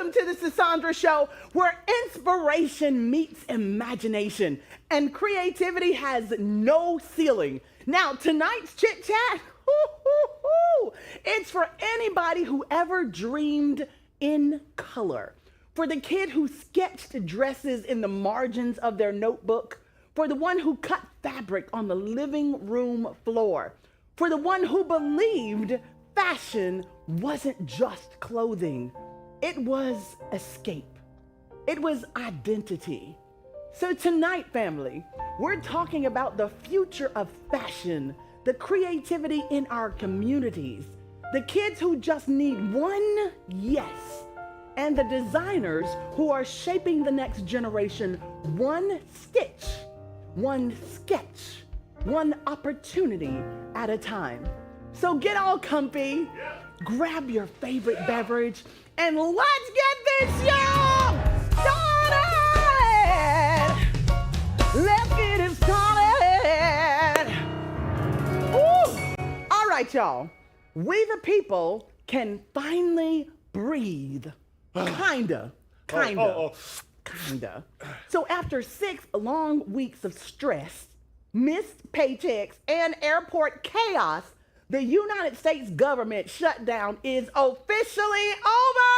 Welcome to the Sandra Show, where inspiration meets imagination and creativity has no ceiling. Now, tonight's chit chat, it's for anybody who ever dreamed in color. For the kid who sketched dresses in the margins of their notebook. For the one who cut fabric on the living room floor. For the one who believed fashion wasn't just clothing. It was escape. It was identity. So tonight, family, we're talking about the future of fashion, the creativity in our communities, the kids who just need one yes, and the designers who are shaping the next generation one stitch, one sketch, one opportunity at a time. So get all comfy, grab your favorite beverage, and let's get this show started! Let's get it started! Ooh. All right, y'all. We the people can finally breathe. Kinda. So after 6 long weeks of stress, missed paychecks, and airport chaos, the United States government shutdown is officially over!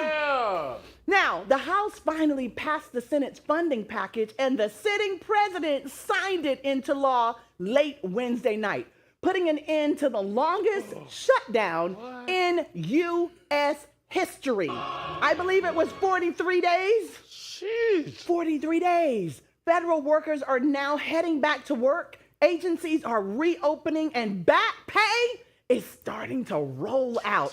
Yeah. Now, the House finally passed the Senate's funding package, and the sitting president signed it into law late Wednesday night, putting an end to the longest shutdown in U.S. history. I believe it was 43 days. Jeez. 43 days. Federal workers are now heading back to work. Agencies are reopening, and back pay is starting to roll out.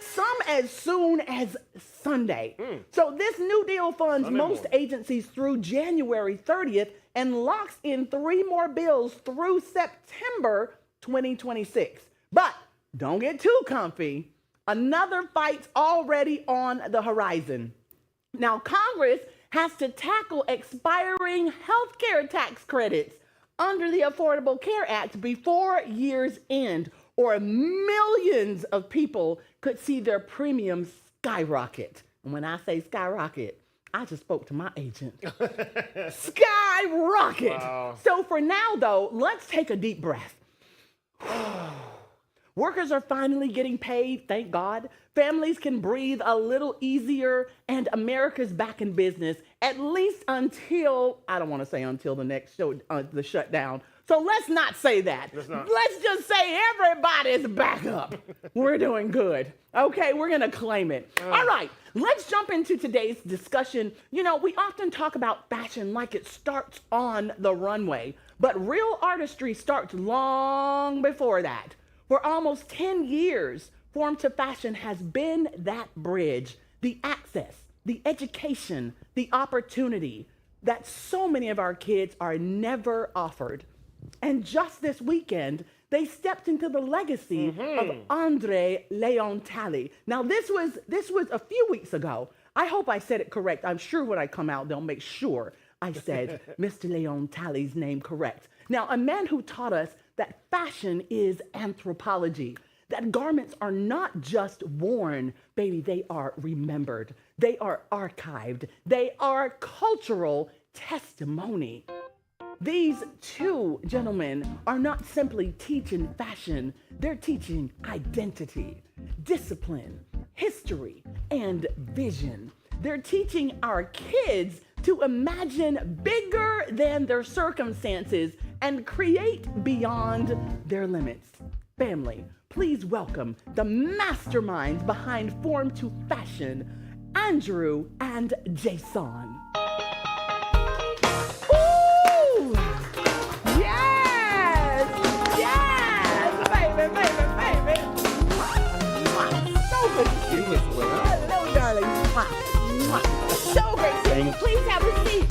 Some as soon as Sunday. So this new deal funds most agencies through January 30th and locks in 3 more bills through September 2026. But don't get too comfy. Another fight's already on the horizon. Now, Congress has to tackle expiring healthcare tax credits under the Affordable Care Act before year's end, or millions of people could see their premiums skyrocket. And when I say skyrocket, I just spoke to my agent. Skyrocket! Wow. So for now, though, let's take a deep breath. Workers are finally getting paid, thank God. Families can breathe a little easier, and America's back in business, at least until, I don't want to say until the next show, the shutdown. So let's not say that. Let's just say everybody's back up. We're doing good. Okay, we're going to claim it. All right, let's jump into today's discussion. You know, we often talk about fashion like it starts on the runway, but real artistry starts long before that. For almost 10 years, Form to Fashion has been that bridge, the access, the education, the opportunity that so many of our kids are never offered. And just this weekend, they stepped into the legacy of Andre Leon Talley. Now, this was a few weeks ago. I hope I said it correct. I'm sure when I come out, they'll make sure I said Mr. Leon Talley's name correct. Now, a man who taught us that fashion is anthropology, that garments are not just worn, baby, they are remembered. They are archived. They are cultural testimony. These two gentlemen are not simply teaching fashion, they're teaching identity, discipline, history, and vision. They're teaching our kids to imagine bigger than their circumstances and create beyond their limits. Family, please welcome the masterminds behind Form to Fashion, Andrew and Jason. Ooh! Yes! Yes! Baby! So good to see you as well. Hello, darling. So great to see you. Please have a seat.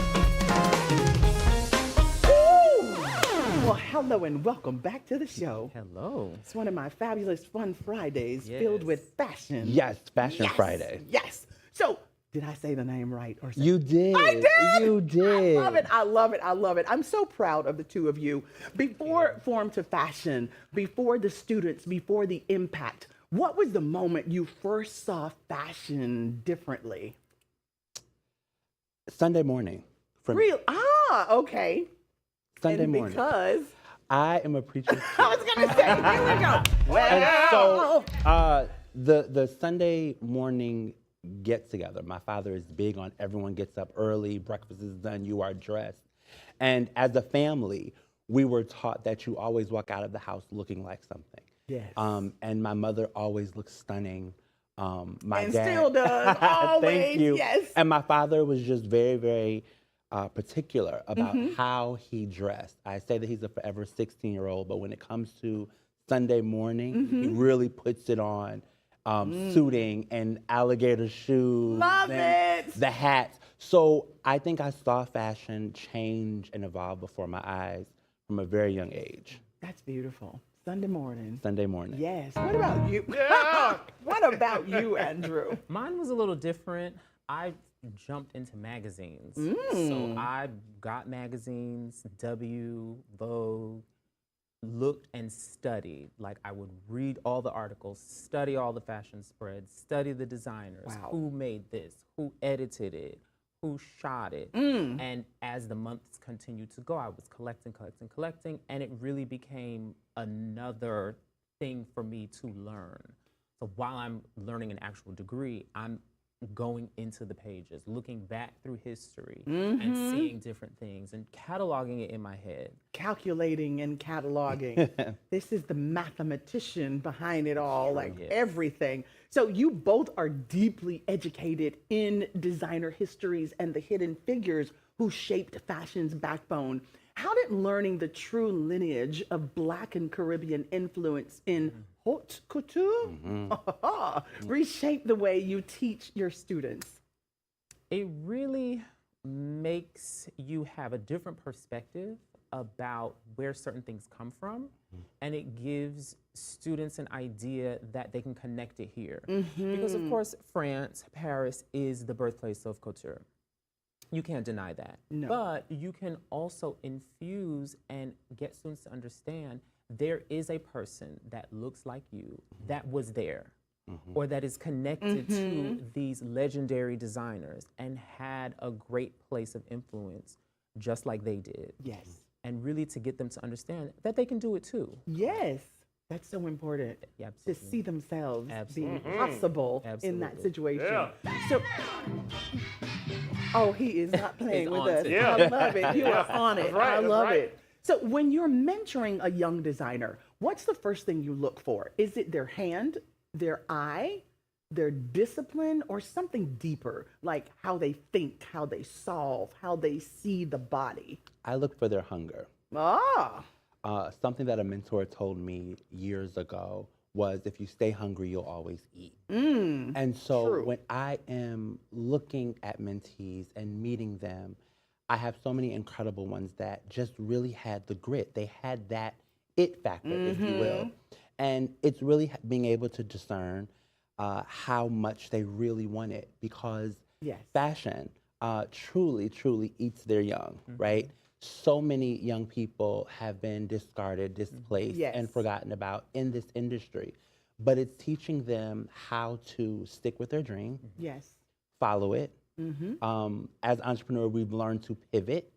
Well, hello and welcome back to the show. Hello. It's one of my fabulous fun Fridays filled with fashion. Yes, Fashion Friday. Yes. So, did I say the name right or something? You did. I did. You did. I love it. I'm so proud of the two of you. Before Form to Fashion, before the students, before the impact, What was the moment you first saw fashion differently? Sunday morning. For me. Real? Ah, okay. Sunday And morning. because I am a preacher's I kid. was gonna say, here we go. And Well, so the Sunday morning get together, my father is big on everyone gets up early, breakfast is done, you are dressed. And as a family, we were taught that you always walk out of the house looking like something. yes. And my mother always looked stunning. My And dad still does, always, Thank you. yes. And my father was just very, very particular about Mm-hmm. how he dressed. I say that he's a forever 16-year-old, but when it comes to Sunday morning, he Mm-hmm. really puts it on. Suiting and alligator shoes. Love and it. the hats. So I think I saw fashion change and evolve before my eyes from a very young age. That's beautiful. Sunday morning. Sunday morning. Yes. What about you? What about you, Andrew? Mine was a little different. I jumped into magazines. So I got magazines, W, Vogue, looked and studied. Like I would read all the articles, study all the fashion spreads, study the designers, Wow. who made this, who edited it, who shot it. And as the months continued to go, I was collecting, and it really became another thing for me to learn. So while I'm learning an actual degree, I'm going into the pages, looking back through history and seeing different things and cataloging it in my head. Calculating and cataloging. This is the mathematician behind it all, like yes. everything. So you both are deeply educated in designer histories and the hidden figures who shaped fashion's backbone. How did learning the true lineage of Black and Caribbean influence in haute couture reshape the way you teach your students? It really makes you have a different perspective about where certain things come from, and it gives students an idea that they can connect it here. Because of course, France, Paris is the birthplace of couture. You can't deny that. No. But you can also infuse and get students to understand there is a person that looks like you that was there or that is connected to these legendary designers and had a great place of influence just like they did. Yes. And really to get them to understand that they can do it too. Yes. That's so important Yeah, to absolutely. see themselves being Absolutely. possible in that Absolutely. situation. So, oh, he is not playing He's with on us. today. I love it. You are on it. I love right. it. So when you're mentoring a young designer, what's the first thing you look for? Is it their hand, their eye, their discipline, or something deeper, like how they think, how they solve, how they see the body? I look for their hunger. Ah, Something that a mentor told me years ago was if you stay hungry, you'll always eat. And so true. when I am looking at mentees and meeting them, I have so many incredible ones that just really had the grit. They had that it factor, if you will. And it's really being able to discern how much they really want it, because Yes. fashion truly, truly eats their young, right? So many young people have been discarded, displaced, Yes. and forgotten about in this industry. But it's teaching them how to stick with their dream, Yes. follow it. As entrepreneurs, we've learned to pivot,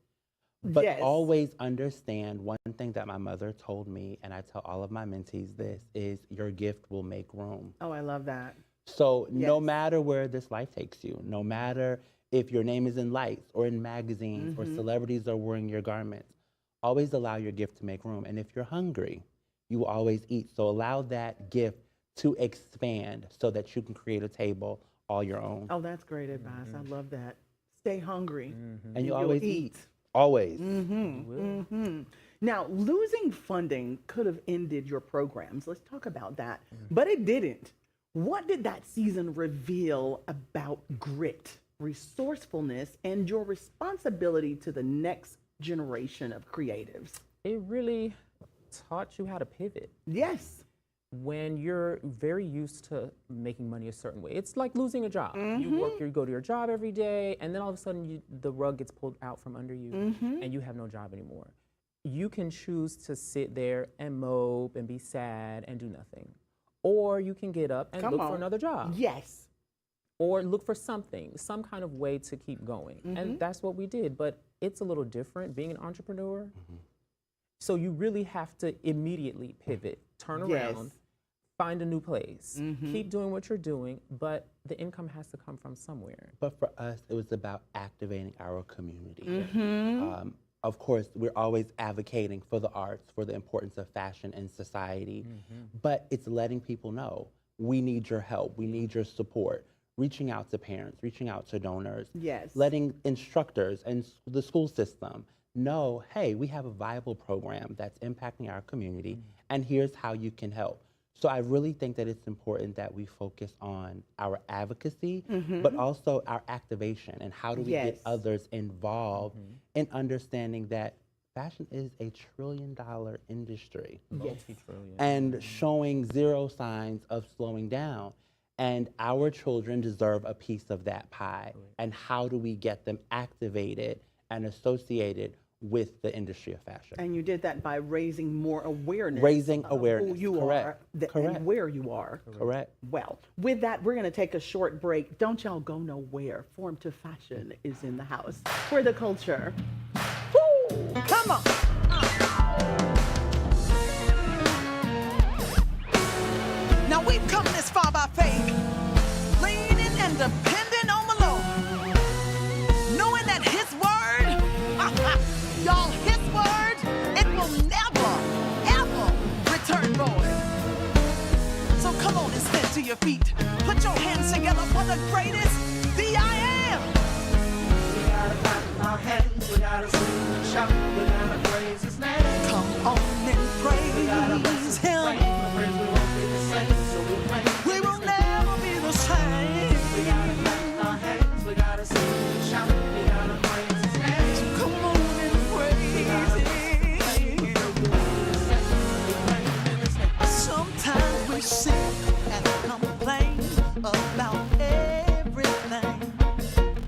but Yes. always understand one thing that my mother told me, and I tell all of my mentees this, is your gift will make room. Oh, I love that. So no Yes. matter where this life takes you, no matter if your name is in lights or in magazines or celebrities are wearing your garments, always allow your gift to make room. And if you're hungry, you will always eat. So allow that gift to expand so that you can create a table all your own. Oh, that's great advice. I love that. Stay hungry. And you you'll always eat. eat. Always. Now, losing funding could have ended your programs. Let's talk about that. But it didn't. What did that season reveal about grit, resourcefulness, and your responsibility to the next generation of creatives? It really taught you how to pivot. Yes. When you're very used to making money a certain way, it's like losing a job. You go to your job every day, and then all of a sudden the rug gets pulled out from under you, and you have no job anymore. You can choose to sit there and mope and be sad and do nothing. or you can get up and Come look on. for another job. Yes. Or look for something, some kind of way to keep going. And that's what we did. But it's a little different being an entrepreneur. So you really have to immediately pivot, turn Yes. around, find a new place, keep doing what you're doing, but the income has to come from somewhere. But for us, it was about activating our community. Of course, we're always advocating for the arts, for the importance of fashion in society, but it's letting people know, we need your help, we need your support, reaching out to parents, reaching out to donors, Yes. letting instructors and the school system know, hey, we have a viable program that's impacting our community, and here's how you can help. So I really think that it's important that we focus on our advocacy, but also our activation and how do we Yes. get others involved in understanding that fashion is a $1 trillion industry Multi-trillion. and showing zero signs of slowing down. And our children deserve a piece of that pie. And how do we get them activated and associated with the industry of fashion? And you did that by raising more awareness. Raising of awareness, who you correct, are correct. and where you are. Correct. Well, with that, we're going to take a short break. Don't y'all go nowhere. Form to Fashion is in the house for the culture. Woo! Come on. Now we've come this far by faith, leaning and depending on the Lord, knowing that His word, y'all, His word, it will never, ever return void. So come on and stand to your feet. Put your hands together for the greatest, the I am. We gotta clap our hands, we gotta sing and shout, we gotta praise His name. Come on and praise Him. Praise we won't be the same, so we praise. We will never be the same. We gotta clap our hands, we gotta sing and shout, we gotta praise His name. Come on and praise Him. Sometimes we sit and complain about everything,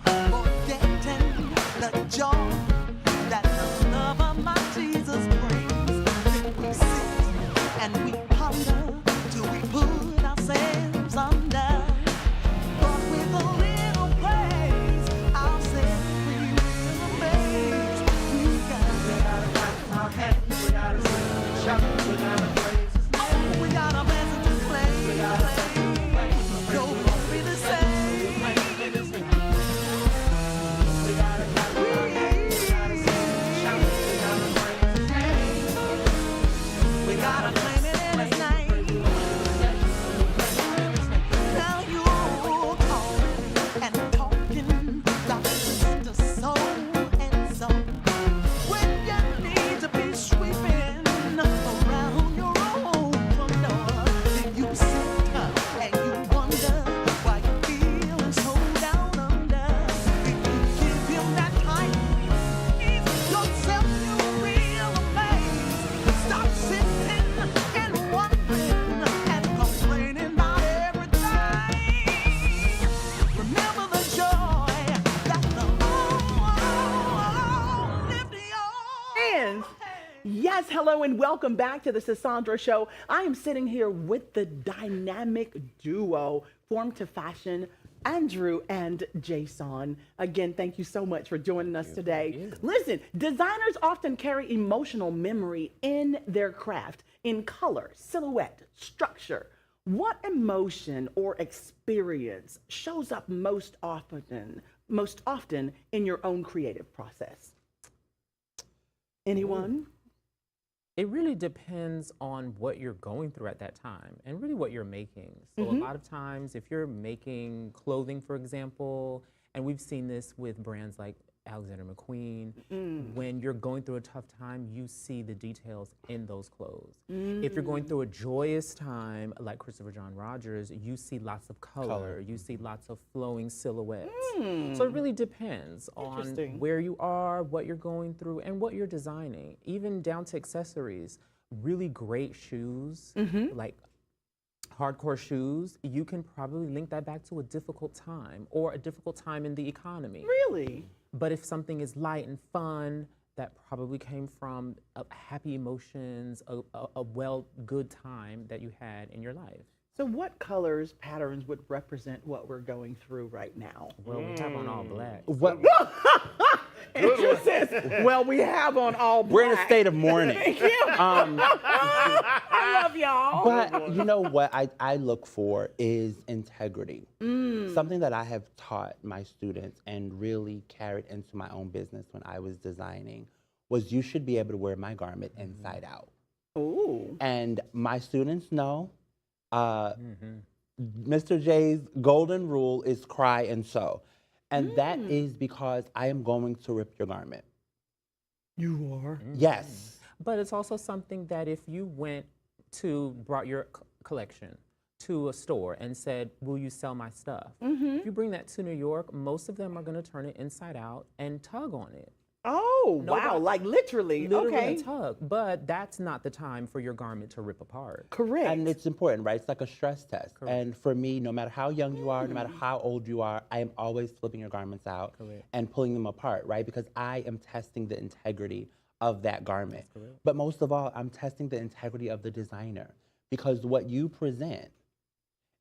forgetting the joy that the love of my Jesus brings. Then we sit and we ponder till we put ourselves under. But with a little praise, ourselves we will amaze. We gotta Clap our hands, we gotta sing and shout, we gotta praise His name. we got a message to play. No won't be the same. We gotta clap our hands, we gotta sing and shout, we gotta praise His name. We gotta claim it in His name. Now you calling and talking doctors to so and so, when you need to be sweeping around your own front door. Then you sit and you wonder why you feeling so down under. Then you give Him that time. Yourself you real amaze. Stop sitting and wondering and complaining about everything. Remember the joy that the Lord lifted your And yes, hello and welcome back to the Cassandra Show. I am sitting here with the dynamic duo, Form to Fashion, Andrew and Jason. Again, thank you so much for joining us today. Listen, designers often carry emotional memory in their craft, in color, silhouette, structure. What emotion or experience shows up most often in your own creative process? Anyone? It really depends on what you're going through at that time and really what you're making. So a lot of times if you're making clothing, for example, and we've seen this with brands like Alexander McQueen, when you're going through a tough time, you see the details in those clothes. If you're going through a joyous time, like Christopher John Rogers, you see lots of color, you see lots of flowing silhouettes. So it really depends on Interesting. where you are, what you're going through, and what you're designing, even down to accessories. Really great shoes, like hardcore shoes, you can probably link that back to a difficult time or a difficult time in the economy. Really? But if something is light and fun, that probably came from happy emotions, a good time that you had in your life. So what colors, patterns would represent what we're going through right now? Well, we have on all black. What, And she says, well, we have on all black. we're in a state of mourning. I love y'all. But you know what I look for is integrity. Something that I have taught my students and really carried into my own business when I was designing was you should be able to wear my garment inside out. Ooh. And my students know Mr. J's golden rule is cry and sew. And that is because I am going to rip your garment. You are? Yes. But it's also something that if you brought your collection to a store and said, will you sell my stuff? If you bring that to New York, most of them are going to turn it inside out and tug on it. Oh, wow. Like literally. Literally Okay. a tug. But that's not the time for your garment to rip apart. Correct. And it's important, right? It's like a stress test. And for me, no matter how young you are, no matter how old you are, I am always flipping your garments out and pulling them apart, right? Because I am testing the integrity of that garment. But most of all, I'm testing the integrity of the designer, because what you present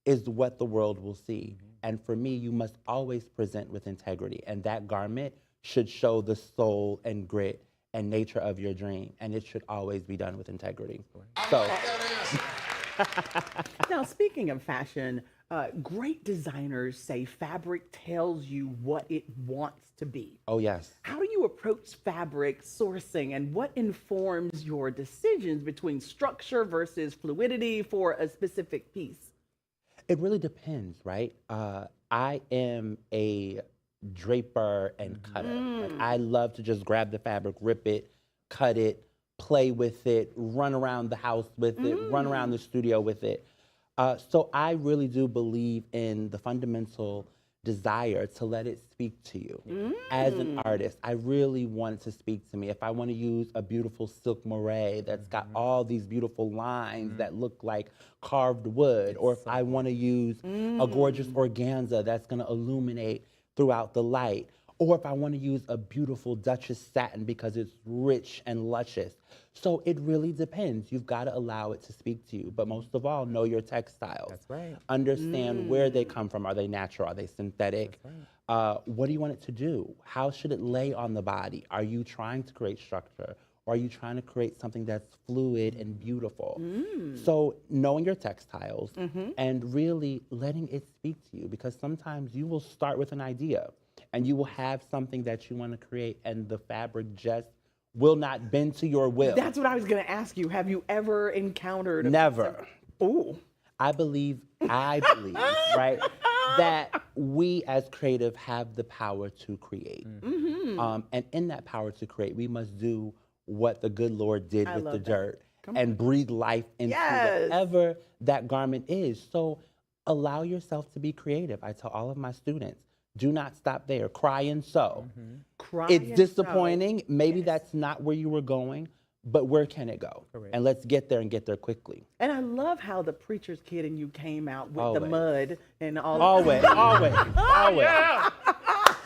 is what the world will see. And for me, you must always present with integrity. And that garment should show the soul and grit and nature of your dream. And it should always be done with integrity. So, Now, speaking of fashion, great designers say fabric tells you what it wants to be. oh yes. How do you approach fabric sourcing, and what informs your decisions between structure versus fluidity for a specific piece? It really depends, right? I am a draper and cutter. Like, I love to just grab the fabric, rip it, cut it, play with it, run around the house with it, run around the studio with it. So I really do believe in the fundamental desire to let it speak to you. As an artist, I really want it to speak to me. If I want to use a beautiful silk moire that's got all these beautiful lines that look like carved wood, or if I want to use a gorgeous organza that's going to illuminate throughout the light, or if I want to use a beautiful Duchess satin because it's rich and luscious. So it really depends. You've got to allow it to speak to you. But most of all, know your textiles. That's right. Understand where they come from. Are they natural? Are they synthetic? What do you want it to do? How should it lay on the body? Are you trying to create structure? Or are you trying to create something that's fluid and beautiful? So knowing your textiles and really letting it speak to you, because sometimes you will start with an idea and you will have something that you want to create and the fabric just will not bend to your will. That's what I was going to ask you. Have you ever encountered a Never. Ooh. I believe, right, that we as creative have the power to create. And in that power to create, we must do what the good Lord did with love the that. dirt and breathe life into Yes. whatever that garment is. So allow yourself to be creative. I tell all of my students, do not stop there. Cry and sew. Cry It's and disappointing. Maybe that's not where you were going, but where can it go? And let's get there and get there quickly. And I love how the preacher's kid in you came out with the Always. mud and all. Always, always, always.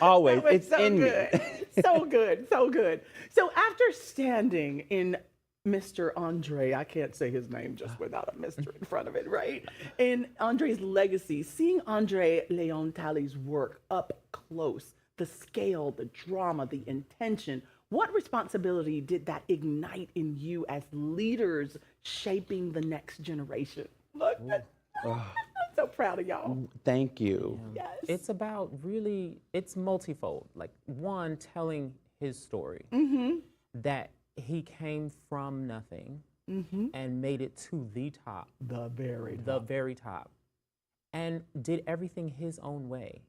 Always. That was It's so in good. me. So good, so good. So after standing in Mr. Andre, I can't say his name just without a Mr. in front of it, right? In Andre's legacy, seeing Andre Leon Talley's work up close, the scale, the drama, the intention, what responsibility did that ignite in you as leaders shaping the next generation? Look, I'm so proud of y'all. Thank you. Yes. It's about really, it's multifold. Like, one, telling his story, that he came from nothing and made it to the top, The very the very top, and did everything his own way,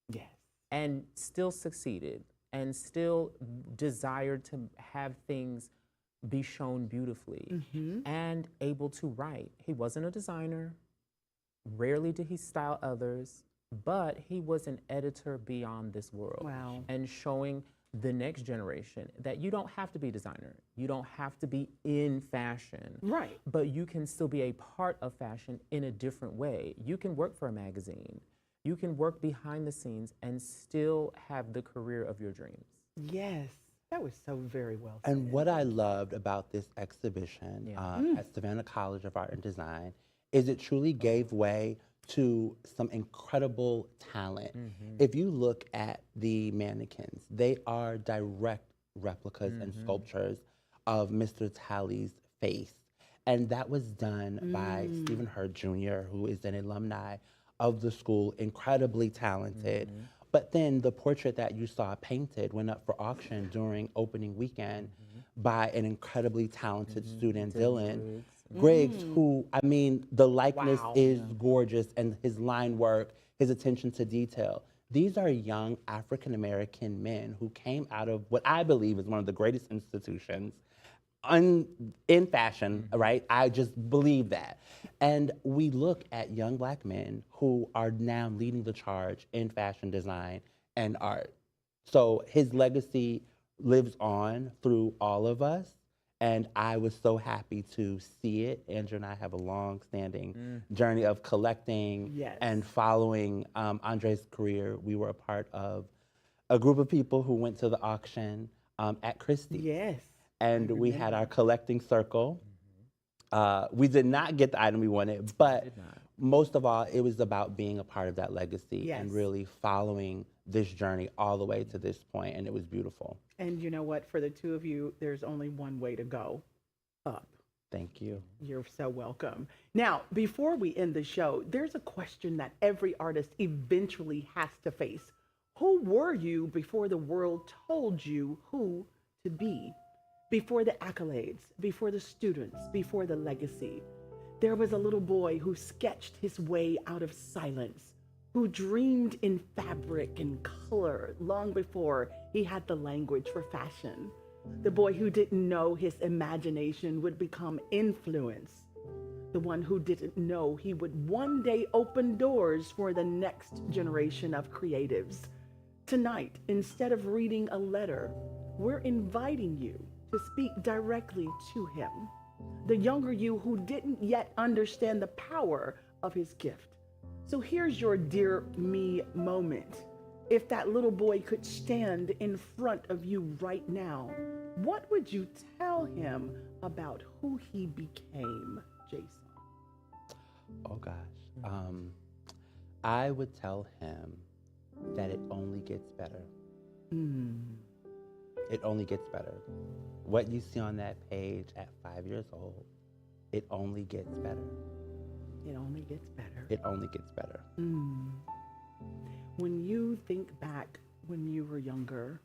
yes. and still succeeded, and still desired to have things be shown beautifully, and able to write. He wasn't a designer. Rarely did he style others, but he was an editor beyond this world. Wow. And showing the next generation that you don't have to be a designer. You don't have to be in fashion. Right. But you can still be a part of fashion in a different way. You can work for a magazine. You can work behind the scenes and still have the career of your dreams. Yes. That was so very well said. And what I loved about this exhibition at Savannah College of Art and Design is it truly gave way to some incredible talent. If you look at the mannequins, they are direct replicas and sculptures of Mr. Talley's face. And that was done by Stephen Hurd Jr., who is an alumni of the school, incredibly talented. But then the portrait that you saw painted went up for auction during opening weekend by an incredibly talented student, Dylan Griggs, who, I mean, the likeness is gorgeous, and his line work, his attention to detail. These are young African-American men who came out of what I believe is one of the greatest institutions in fashion, right? I just believe that. And we look at young Black men who are now leading the charge in fashion design and art. So his legacy lives on through all of us. And I was so happy to see it. Andrew and I have a long-standing journey of collecting and following Andre's career. We were a part of a group of people who went to the auction at Christie's. Yes. And we had our collecting circle. We did not get the item we wanted, but most of all, it was about being a part of that legacy and really following this journey all the way to this point, and it was beautiful. And you know what? For the two of you, there's only one way to go, up. Thank you. You're so welcome. Now, before we end the show, there's a question that every artist eventually has to face. Who were you before the world told you who to be? Before the accolades, before the students, before the legacy? There was a little boy who sketched his way out of silence, who dreamed in fabric and color long before he had the language for fashion. The boy who didn't know his imagination would become influence. The one who didn't know he would one day open doors for the next generation of creatives. Tonight, instead of reading a letter, we're inviting you to speak directly to him, the younger you who didn't yet understand the power of his gift. So here's your Dear Me moment. If that little boy could stand in front of you right now, what would you tell him about who he became, Jason? Oh gosh. I would tell him that it only gets better. It only gets better. What you see on that page at 5 years old, it only gets better. It only gets better. It only gets better. When you think back when you were younger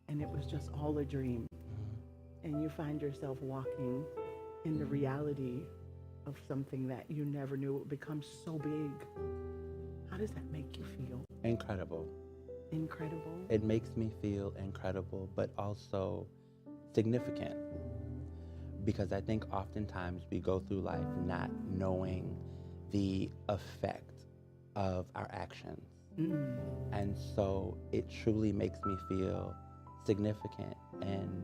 and it was just all a dream, and you find yourself walking in the reality of something that you never knew would become so big, how does that make you feel? Incredible. Incredible? It makes me feel incredible, but also significant. Because I think oftentimes we go through life not knowing the effect of our actions. And so it truly makes me feel significant, and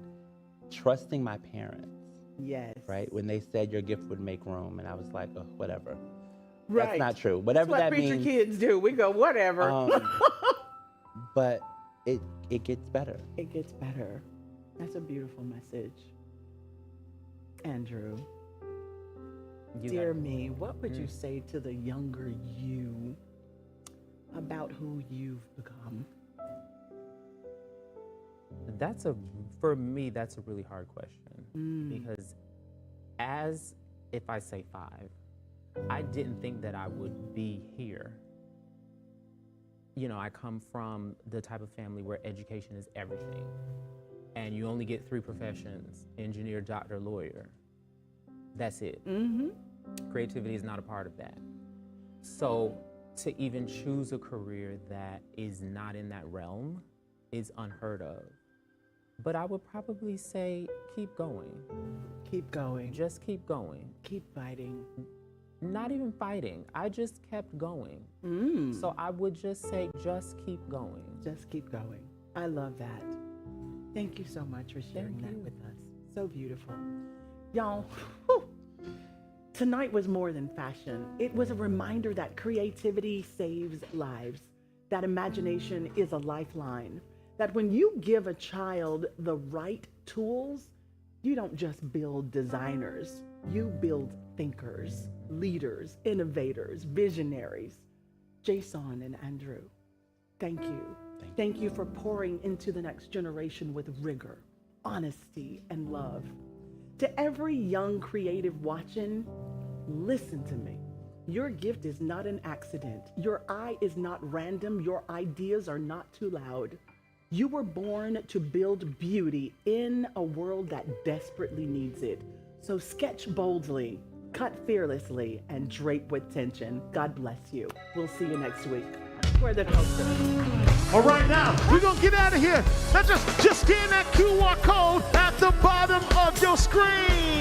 trusting my parents. Yes. Right? When they said your gift would make room, and I was like, oh, whatever. Right. That's not true. Whatever That's what that preacher means. kids do. We go, whatever. But it gets better. It gets better. That's a beautiful message. Andrew, dear me, what would you say to the younger you about who you've become? For me, that's a really hard question. Because if I say 5, I didn't think that I would be here. You know, I come from the type of family where education is everything. And you only get 3 professions: engineer, doctor, lawyer. That's it. Creativity is not a part of that. So to even choose a career that is not in that realm is unheard of. But I would probably say keep going. Keep going. Just keep going. Keep fighting. Not even fighting. I just kept going. So I would just say just keep going. Just keep going. I love that. Thank you so much for sharing that with us. So beautiful. Y'all, tonight was more than fashion. It was a reminder that creativity saves lives, that imagination is a lifeline, that when you give a child the right tools, you don't just build designers, you build thinkers. leaders, innovators, visionaries. Jason and Andrew, thank you. Thank you for pouring into the next generation with rigor, honesty, and love. To every young creative watching, listen to me. Your gift is not an accident. Your eye is not random. Your ideas are not too loud. You were born to build beauty in a world that desperately needs it. So sketch boldly, cut fearlessly, and drape with tension. God bless you. We'll see you next week. Square the culture. All right, now we're gonna get out of here. Now just scan that QR code at the bottom of your screen.